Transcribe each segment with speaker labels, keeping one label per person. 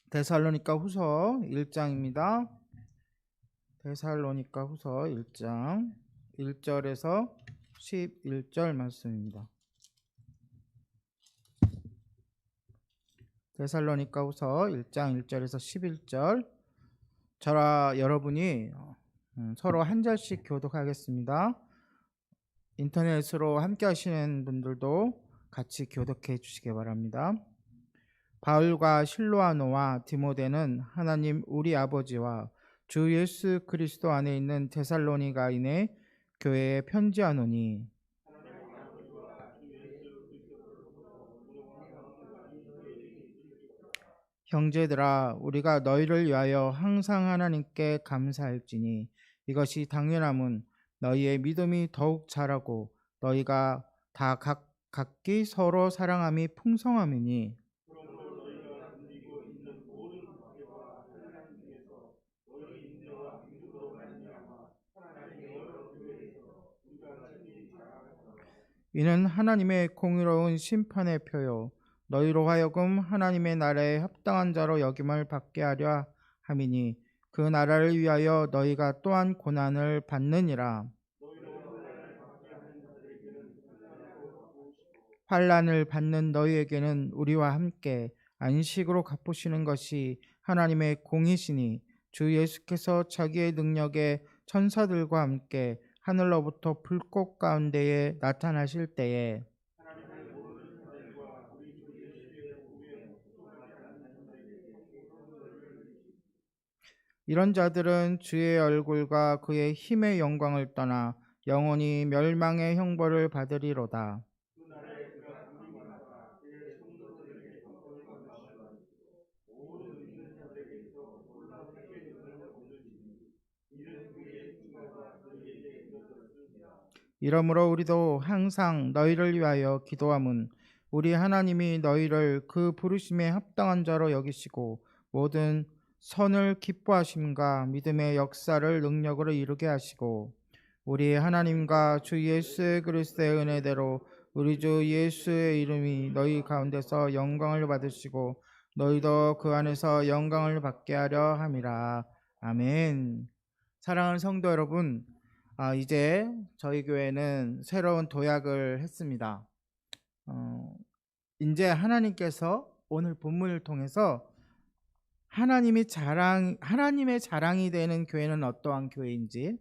Speaker 1: 데살로니가 후서 1장입니다. 데살로니가 후서 1장 1절에서 11절 말씀입니다. 데살로니가 후서 1장 1절에서 11절. 저와 여러분이 서로 한 절씩 교독하겠습니다. 인터넷으로 함께 하시는 분들도 같이 교독해 주시기 바랍니다. 바울과 실로아노와 디모데는 하나님 우리 아버지와 주 예수 그리스도 안에 있는 데살로니가인의 교회에 편지하노니, 형제들아, 우리가 너희를 위하여 항상 하나님께 감사할지니 이것이 당연함은 너희의 믿음이 더욱 자라고 너희가 다 각기 서로 사랑함이 풍성함이니, 이는 하나님의 공의로운 심판의 표요 너희로 하여금 하나님의 나라에 합당한 자로 여김을 받게 하려 함이니 그 나라를 위하여 너희가 또한 고난을 받느니라. 환난을 받는 너희에게는 우리와 함께 안식으로 갚으시는 것이 하나님의 공이시니, 주 예수께서 자기의 능력에 천사들과 함께 하늘로부터 불꽃 가운데에 나타나실 때에 이런 자들은 주의 얼굴과 그의 힘의 영광을 떠나 영원히 멸망의 형벌을 받으리로다. 이러므로 우리도 항상 너희를 위하여 기도함은 우리 하나님이 너희를 그 부르심에 합당한 자로 여기시고 모든 선을 기뻐하심과 믿음의 역사를 능력으로 이루게 하시고, 우리 하나님과 주 예수 그리스도의 은혜대로 우리 주 예수의 이름이 너희 가운데서 영광을 받으시고 너희도 그 안에서 영광을 받게 하려 함이라. 아멘. 사랑하는 성도 여러분, 이제 저희 교회는 새로운 도약을 했습니다. 이제 하나님께서 오늘 본문을 통해서 하나님의 자랑이 되는 교회는 어떠한 교회인지,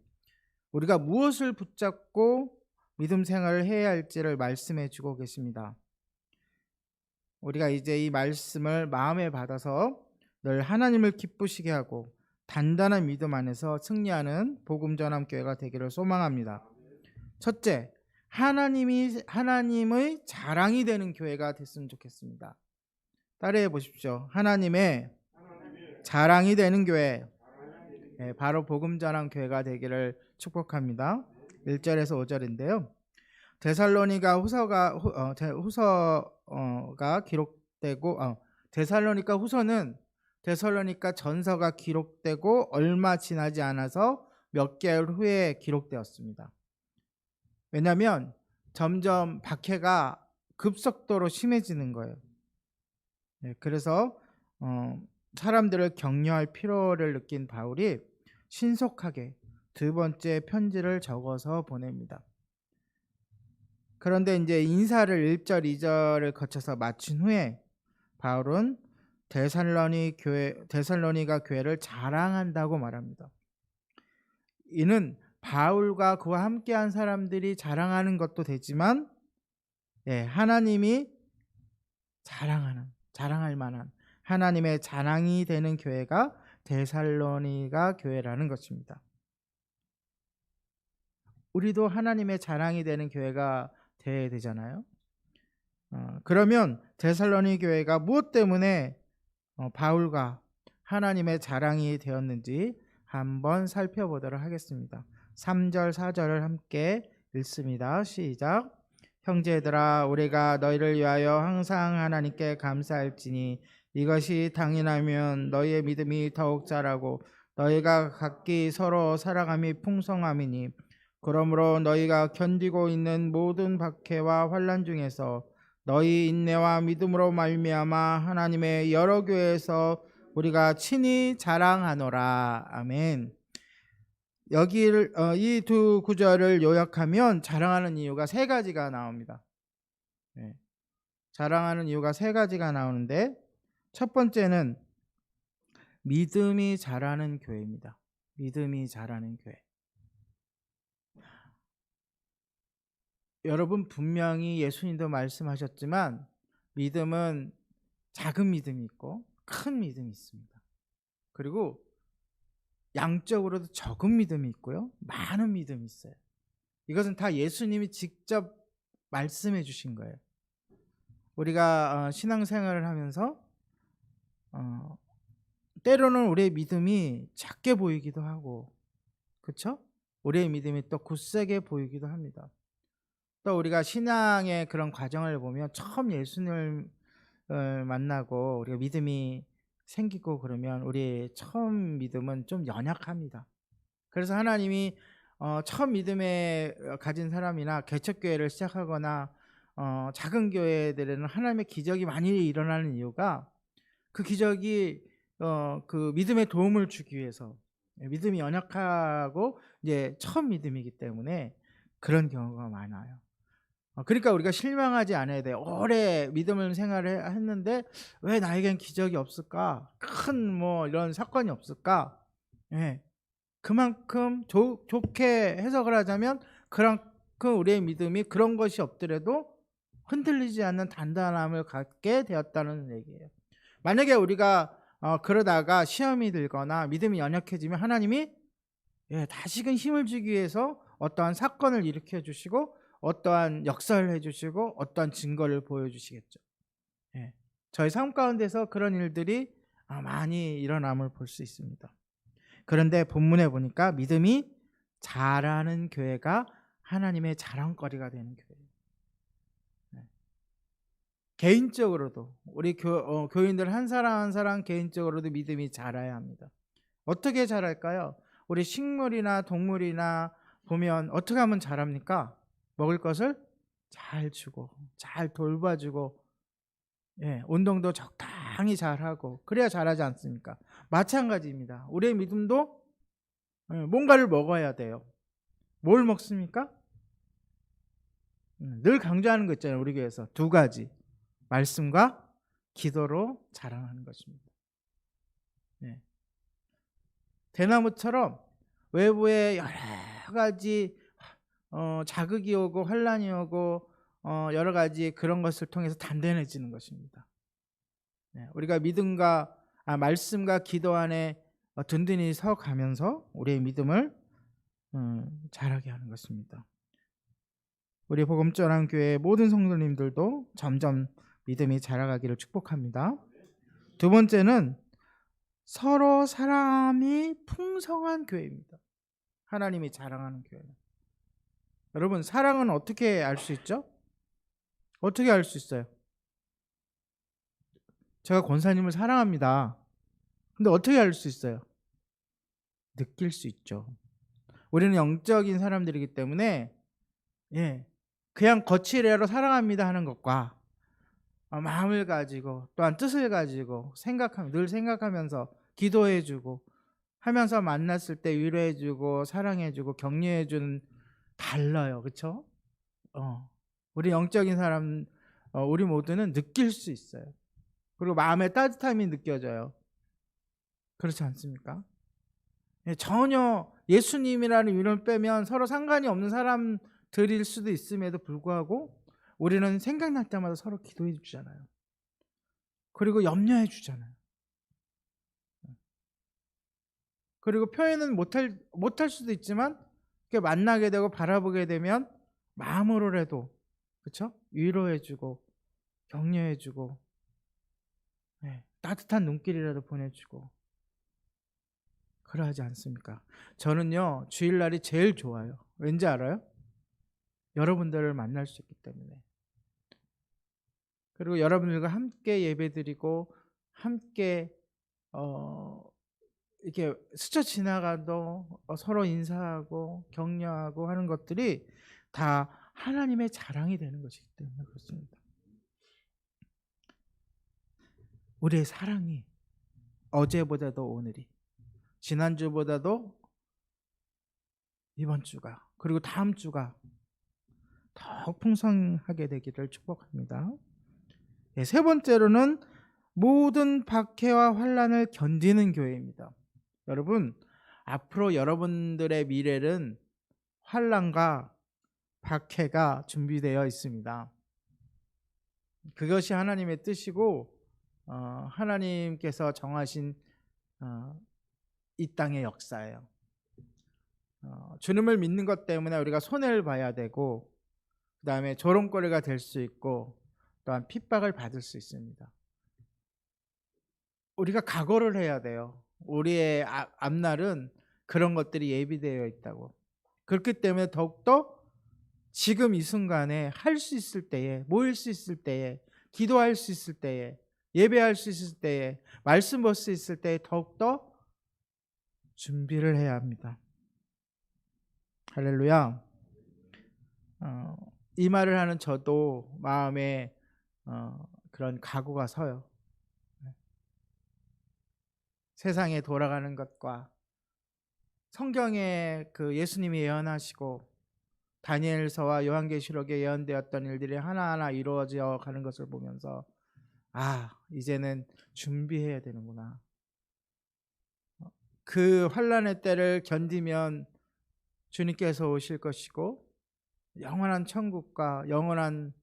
Speaker 1: 우리가 무엇을 붙잡고 믿음 생활을 해야 할지를 말씀해 주고 계십니다. 우리가 이제 이 말씀을 마음에 받아서 늘 하나님을 기쁘시게 하고 단단한 믿음 안에서 승리하는 복음 전함 교회가 되기를 소망합니다. 첫째, 하나님의 자랑이 되는 교회가 됐으면 좋겠습니다. 따라해 보십시오. 하나님의 자랑이 되는 교회, 바로 복음 전함 교회가 되기를 축복합니다. 1절에서 5절인데요. 데살로니가 후서가 기록되고 데살로니가 후서는 데살로니가 전서가 기록되고 얼마 지나지 않아서 몇 개월 후에 기록되었습니다. 왜냐하면 점점 박해가 급속도로 심해지는 거예요. 그래서 사람들을 격려할 필요를 느낀 바울이 신속하게 두 번째 편지를 적어서 보냅니다. 그런데 이제 인사를 1절, 2절을 거쳐서 마친 후에 바울은 데살로니가 교회를 자랑한다고 말합니다. 이는 바울과 그와 함께한 사람들이 자랑하는 것도 되지만, 하나님이 자랑할 만한 하나님의 자랑이 되는 교회가 데살로니가 교회라는 것입니다. 우리도 하나님의 자랑이 되는 교회가 되어야 되잖아요. 그러면 데살로니 교회가 무엇 때문에 바울과 하나님의 자랑이 되었는지 한번 살펴보도록 하겠습니다. 3절 4절을 함께 읽습니다. 시작. 형제들아, 우리가 너희를 위하여 항상 하나님께 감사할지니 이것이 당연하면 너희의 믿음이 더욱 자라고 너희가 각기 서로 사랑함이 풍성함이니, 그러므로 너희가 견디고 있는 모든 박해와 환난 중에서 너희 인내와 믿음으로 말미암아 하나님의 여러 교회에서 우리가 친히 자랑하노라. 아멘. 여기를 이 두 구절을 요약하면 자랑하는 이유가 세 가지가 나옵니다. 네. 자랑하는 이유가 세 가지가 나오는데 첫 번째는 믿음이 자라는 교회입니다. 믿음이 자라는 교회. 여러분 분명히 예수님도 말씀하셨지만 믿음은 작은 믿음이 있고 큰 믿음이 있습니다. 그리고 양적으로도 적은 믿음이 있고요. 많은 믿음이 있어요. 이것은 다 예수님이 직접 말씀해 주신 거예요. 우리가 신앙생활을 하면서 때로는 우리의 믿음이 작게 보이기도 하고 그렇죠? 우리의 믿음이 또 굳세게 보이기도 합니다. 또 우리가 신앙의 그런 과정을 보면 처음 예수님을 만나고 우리가 믿음이 생기고 그러면 우리의 처음 믿음은 좀 연약합니다. 그래서 하나님이 처음 믿음에 가진 사람이나 개척교회를 시작하거나 작은 교회들에는 하나님의 기적이 많이 일어나는 이유가 그 기적이 그 믿음에 도움을 주기 위해서 믿음이 연약하고 이제 처음 믿음이기 때문에 그런 경우가 많아요. 그러니까 우리가 실망하지 않아야 돼요. 오래 믿음을 생활을 했는데 왜 나에겐 기적이 없을까? 큰 뭐 이런 사건이 없을까? 예. 그만큼 좋게 해석을 하자면 그만큼 우리의 믿음이 그런 것이 없더라도 흔들리지 않는 단단함을 갖게 되었다는 얘기예요. 만약에 우리가 그러다가 시험이 들거나 믿음이 연약해지면 하나님이 다시금 힘을 주기 위해서 어떠한 사건을 일으켜 주시고 어떠한 역사를 해주시고 어떠한 증거를 보여주시겠죠. 저희 삶 가운데서 그런 일들이 많이 일어남을 볼 수 있습니다. 그런데 본문에 보니까 믿음이 자라는 교회가 하나님의 자랑거리가 되는 교회예요. 개인적으로도 우리 교인들 한 사람 한 사람 개인적으로도 믿음이 자라야 합니다. 어떻게 자랄까요? 우리 식물이나 동물이나 보면 어떻게 하면 자랍니까? 먹을 것을 잘 주고 잘 돌봐주고 운동도 적당히 잘하고 그래야 잘하지 않습니까? 마찬가지입니다. 우리의 믿음도 뭔가를 먹어야 돼요. 뭘 먹습니까? 늘 강조하는 거 있잖아요. 우리 교회에서 두 가지, 말씀과 기도로 자랑하는 것입니다. 대나무처럼 외부에 여러 가지 자극이 오고 환란이 오고 여러 가지 그런 것을 통해서 단단해지는 것입니다. 우리가 믿음과 말씀과 기도 안에 든든히 서가면서 우리의 믿음을 자라게 하는 것입니다. 우리 복음전환 교회 모든 성도님들도 점점 믿음이 자라가기를 축복합니다. 두 번째는 서로 사랑이 풍성한 교회입니다. 하나님이 자랑하는 교회. 여러분 사랑은 어떻게 알 수 있죠? 어떻게 알 수 있어요? 제가 권사님을 사랑합니다. 근데 어떻게 알 수 있어요? 느낄 수 있죠. 우리는 영적인 사람들이기 때문에 그냥 거칠애로 사랑합니다 하는 것과 마음을 가지고 또한 뜻을 가지고 늘 생각하면서 기도해주고 하면서 만났을 때 위로해주고 사랑해주고 격려해주는 달라요. 그렇죠? 우리 영적인 사람 우리 모두는 느낄 수 있어요. 그리고 마음의 따뜻함이 느껴져요. 그렇지 않습니까? 전혀 예수님이라는 이름을 빼면 서로 상관이 없는 사람들일 수도 있음에도 불구하고 우리는 생각날 때마다 서로 기도해 주잖아요. 그리고 염려해 주잖아요. 그리고 표현은 못할 수도 있지만 만나게 되고 바라보게 되면 마음으로라도 그렇죠? 위로해 주고 격려해 주고 따뜻한 눈길이라도 보내주고 그러하지 않습니까? 저는요 주일날이 제일 좋아요. 왠지 알아요? 여러분들을 만날 수 있기 때문에. 그리고 여러분들과 함께 예배드리고 함께 이렇게 스쳐 지나가도 서로 인사하고 격려하고 하는 것들이 다 하나님의 자랑이 되는 것이기 때문에 그렇습니다. 우리의 사랑이 어제보다도 오늘이, 지난주보다도 이번 주가, 그리고 다음 주가 더 풍성하게 되기를 축복합니다. 네, 세 번째로는 모든 박해와 환난을 견디는 교회입니다. 여러분, 앞으로 여러분들의 미래는 환난과 박해가 준비되어 있습니다. 그것이 하나님의 뜻이고 하나님께서 정하신 이 땅의 역사예요. 주님을 믿는 것 때문에 우리가 손해를 봐야 되고, 그 다음에 조롱거리가 될 수 있고, 또한 핍박을 받을 수 있습니다. 우리가 각오를 해야 돼요. 우리의 앞날은 그런 것들이 예비되어 있다고. 그렇기 때문에 더욱더 지금 이 순간에 할 수 있을 때에, 모일 수 있을 때에, 기도할 수 있을 때에, 예배할 수 있을 때에, 말씀 볼 수 있을 때에 더욱더 준비를 해야 합니다. 할렐루야. 이 말을 하는 저도 마음에 그런 각오가 서요. 세상에 돌아가는 것과 성경에 그 예수님이 예언하시고 다니엘서와 요한계시록에 예언되었던 일들이 하나하나 이루어져 가는 것을 보면서 이제는 준비해야 되는구나. 그 환난의 때를 견디면 주님께서 오실 것이고 영원한 천국과 영원한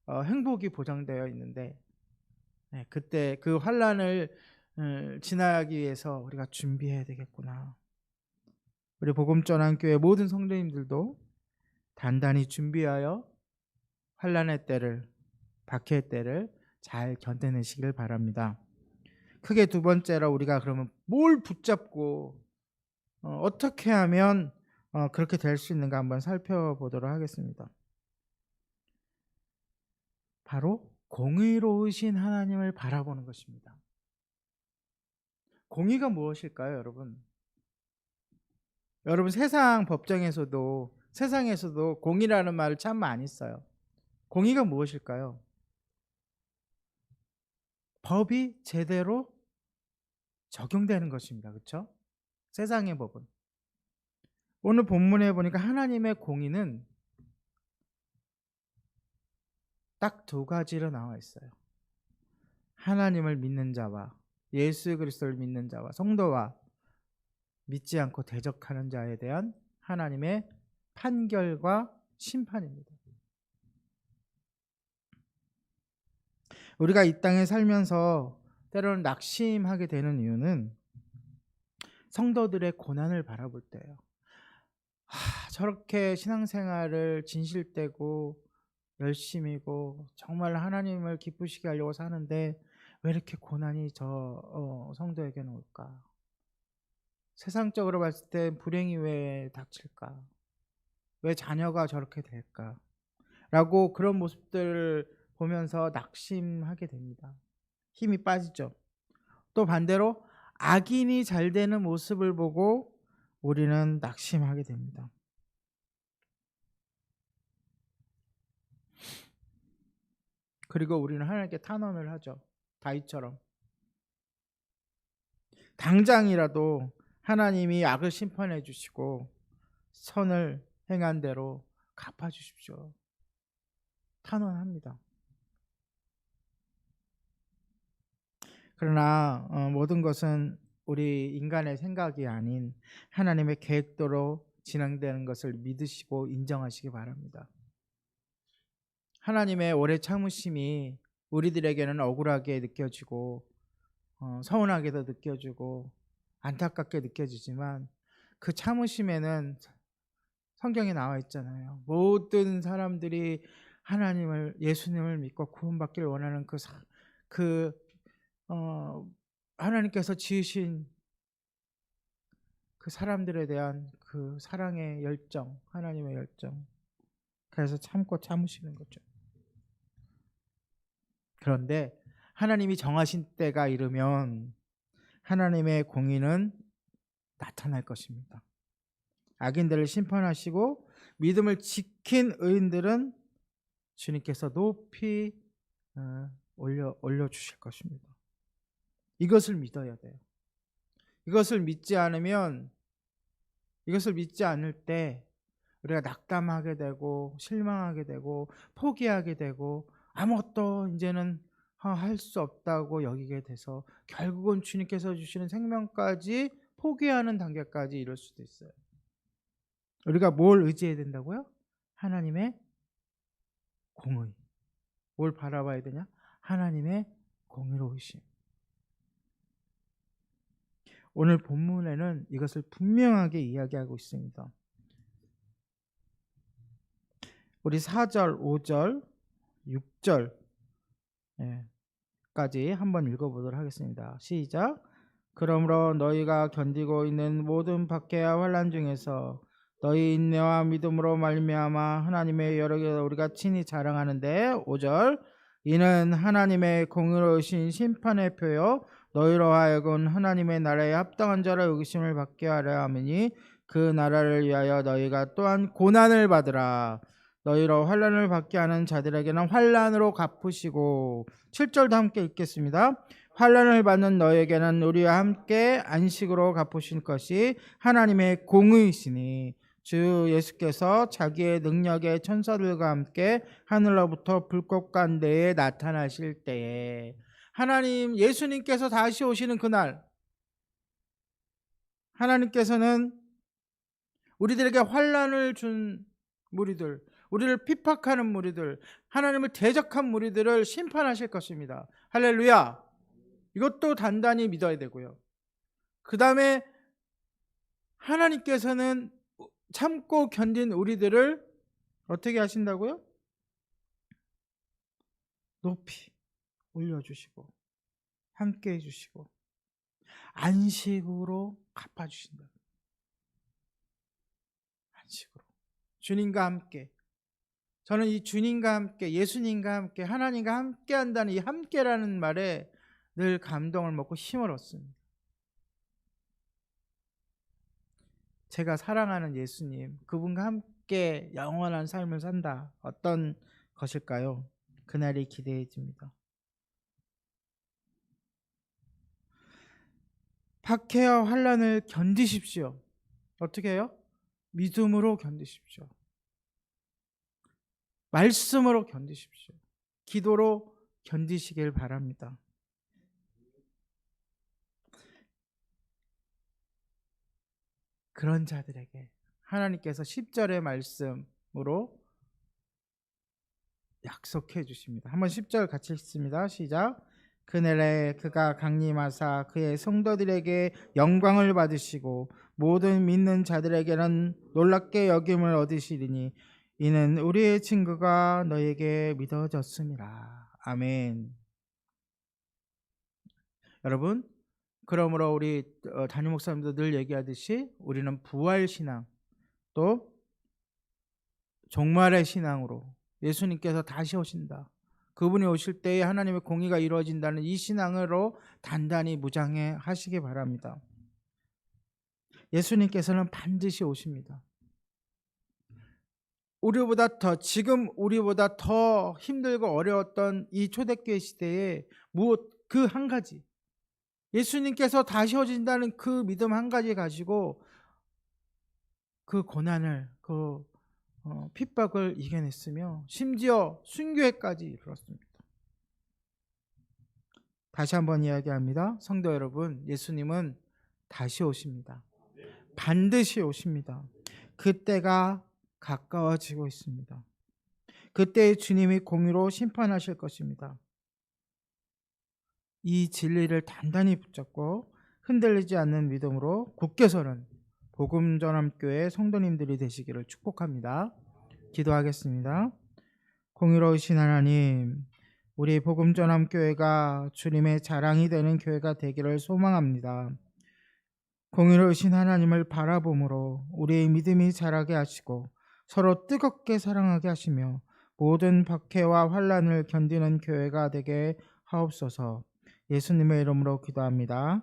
Speaker 1: 행복이 보장되어 있는데, 그때 그 환난을 지나기 위해서 우리가 준비해야 되겠구나. 우리 복음전환교회 모든 성도님들도 단단히 준비하여 환난의 때를, 박해의 때를 잘 견뎌내시길 바랍니다. 크게 두 번째로 우리가 그러면 뭘 붙잡고 어떻게 하면 그렇게 될 수 있는가 한번 살펴보도록 하겠습니다. 바로 공의로우신 하나님을 바라보는 것입니다. 공의가 무엇일까요, 여러분? 여러분, 세상에서도 공의라는 말을 참 많이 써요. 공의가 무엇일까요? 법이 제대로 적용되는 것입니다. 그렇죠? 세상의 법은. 오늘 본문에 보니까 하나님의 공의는 딱 두 가지로 나와 있어요. 하나님을 믿는 자와 예수 그리스도를 믿는 자와 성도와 믿지 않고 대적하는 자에 대한 하나님의 판결과 심판입니다. 우리가 이 땅에 살면서 때로는 낙심하게 되는 이유는 성도들의 고난을 바라볼 때예요. 저렇게 신앙생활을 진실되고 열심이고 정말 하나님을 기쁘시게 하려고 사는데 왜 이렇게 고난이 저 성도에게는 올까? 세상적으로 봤을 때 불행이 왜 닥칠까? 왜 자녀가 저렇게 될까? 라고 그런 모습들을 보면서 낙심하게 됩니다. 힘이 빠지죠. 또 반대로 악인이 잘 되는 모습을 보고 우리는 낙심하게 됩니다. 그리고 우리는 하나님께 탄원을 하죠. 다윗처럼. 당장이라도 하나님이 악을 심판해 주시고 선을 행한 대로 갚아 주십시오. 탄원합니다. 그러나 모든 것은 우리 인간의 생각이 아닌 하나님의 계획대로 진행되는 것을 믿으시고 인정하시기 바랍니다. 하나님의 오래 참으심이 우리들에게는 억울하게 느껴지고 서운하게도 느껴지고 안타깝게 느껴지지만 그 참으심에는 성경에 나와 있잖아요. 모든 사람들이 예수님을 믿고 구원받기를 원하는 하나님께서 지으신 그 사람들에 대한 그 사랑의 열정, 하나님의 열정. 그래서 참고 참으시는 거죠. 그런데 하나님이 정하신 때가 이르면 하나님의 공의는 나타날 것입니다. 악인들을 심판하시고 믿음을 지킨 의인들은 주님께서 높이 올려주실 것입니다. 이것을 믿어야 돼요. 이것을 믿지 않을 때 우리가 낙담하게 되고 실망하게 되고 포기하게 되고 아무것도 이제는 할 수 없다고 여기게 돼서 결국은 주님께서 주시는 생명까지 포기하는 단계까지 이를 수도 있어요. 우리가 뭘 의지해야 된다고요? 하나님의 공의. 뭘 바라봐야 되냐? 하나님의 공의로우심. 오늘 본문에는 이것을 분명하게 이야기하고 있습니다. 우리 4절, 5절, 6절까지 한번 읽어보도록 하겠습니다. 시작. 그러므로 너희가 견디고 있는 모든 박해와 환난 중에서 너희 인내와 믿음으로 말미암아 하나님의 여러기를 우리가 친히 자랑하는데 5절. 이는 하나님의 공의로우신 심판의 표요 너희로 하여금 하나님의 나라에 합당한 자로 여기심을 받게 하려 함이니 그 나라를 위하여 너희가 또한 고난을 받으라. 너희로 환난을 받게 하는 자들에게는 환난으로 갚으시고 7절도 함께 읽겠습니다. 환난을 받는 너희에게는 우리와 함께 안식으로 갚으신 것이 하나님의 공의이시니 주 예수께서 자기의 능력의 천사들과 함께 하늘로부터 불꽃과 내에 나타나실 때에 하나님 예수님께서 다시 오시는 그날 하나님께서는 우리들에게 환난을 준 무리들, 우리를 핍박하는 무리들, 하나님을 대적한 무리들을 심판하실 것입니다. 할렐루야. 이것도 단단히 믿어야 되고요. 그 다음에 하나님께서는 참고 견딘 우리들을 어떻게 하신다고요? 높이 올려주시고 함께 해주시고 안식으로 갚아주신다. 안식으로 주님과 함께. 저는 이 주님과 함께, 예수님과 함께, 하나님과 함께 한다는 이 함께라는 말에 늘 감동을 먹고 힘을 얻습니다. 제가 사랑하는 예수님, 그분과 함께 영원한 삶을 산다. 어떤 것일까요? 그날이 기대해집니다. 박해와 환난을 견디십시오. 어떻게 해요? 믿음으로 견디십시오. 말씀으로 견디십시오. 기도로 견디시길 바랍니다. 그런 자들에게 하나님께서 10절의 말씀으로 약속해 주십니다. 한번 10절 같이 읽습니다. 시작. 그날에 그가 강림하사 그의 성도들에게 영광을 받으시고 모든 믿는 자들에게는 놀랍게 여김을 얻으시리니 이는 우리의 증거가 너에게 믿어졌습니다. 아멘. 여러분, 그러므로 우리 담임 목사님도 늘 얘기하듯이 우리는 부활신앙 또 종말의 신앙으로 예수님께서 다시 오신다. 그분이 오실 때에 하나님의 공의가 이루어진다는 이 신앙으로 단단히 무장해 하시기 바랍니다. 예수님께서는 반드시 오십니다. 지금 우리보다 더 힘들고 어려웠던 이 초대교회 시대에 무엇 그 한 가지 예수님께서 다시 오신다는 그 믿음 한 가지 가지고 그 고난을 핍박을 이겨냈으며 심지어 순교회까지 이르렀습니다. 다시 한번 이야기합니다. 성도 여러분, 예수님은 다시 오십니다. 반드시 오십니다. 그때가 가까워지고 있습니다. 그때 주님이 공의로 심판하실 것입니다. 이 진리를 단단히 붙잡고 흔들리지 않는 믿음으로 굳게 서는 복음전함교회 성도님들이 되시기를 축복합니다. 기도하겠습니다. 공의로우신 하나님, 우리 복음전함교회가 주님의 자랑이 되는 교회가 되기를 소망합니다. 공의로우신 하나님을 바라봄으로 우리의 믿음이 자라게 하시고 서로 뜨겁게 사랑하게 하시며 모든 박해와 환난을 견디는 교회가 되게 하옵소서. 예수님의 이름으로 기도합니다.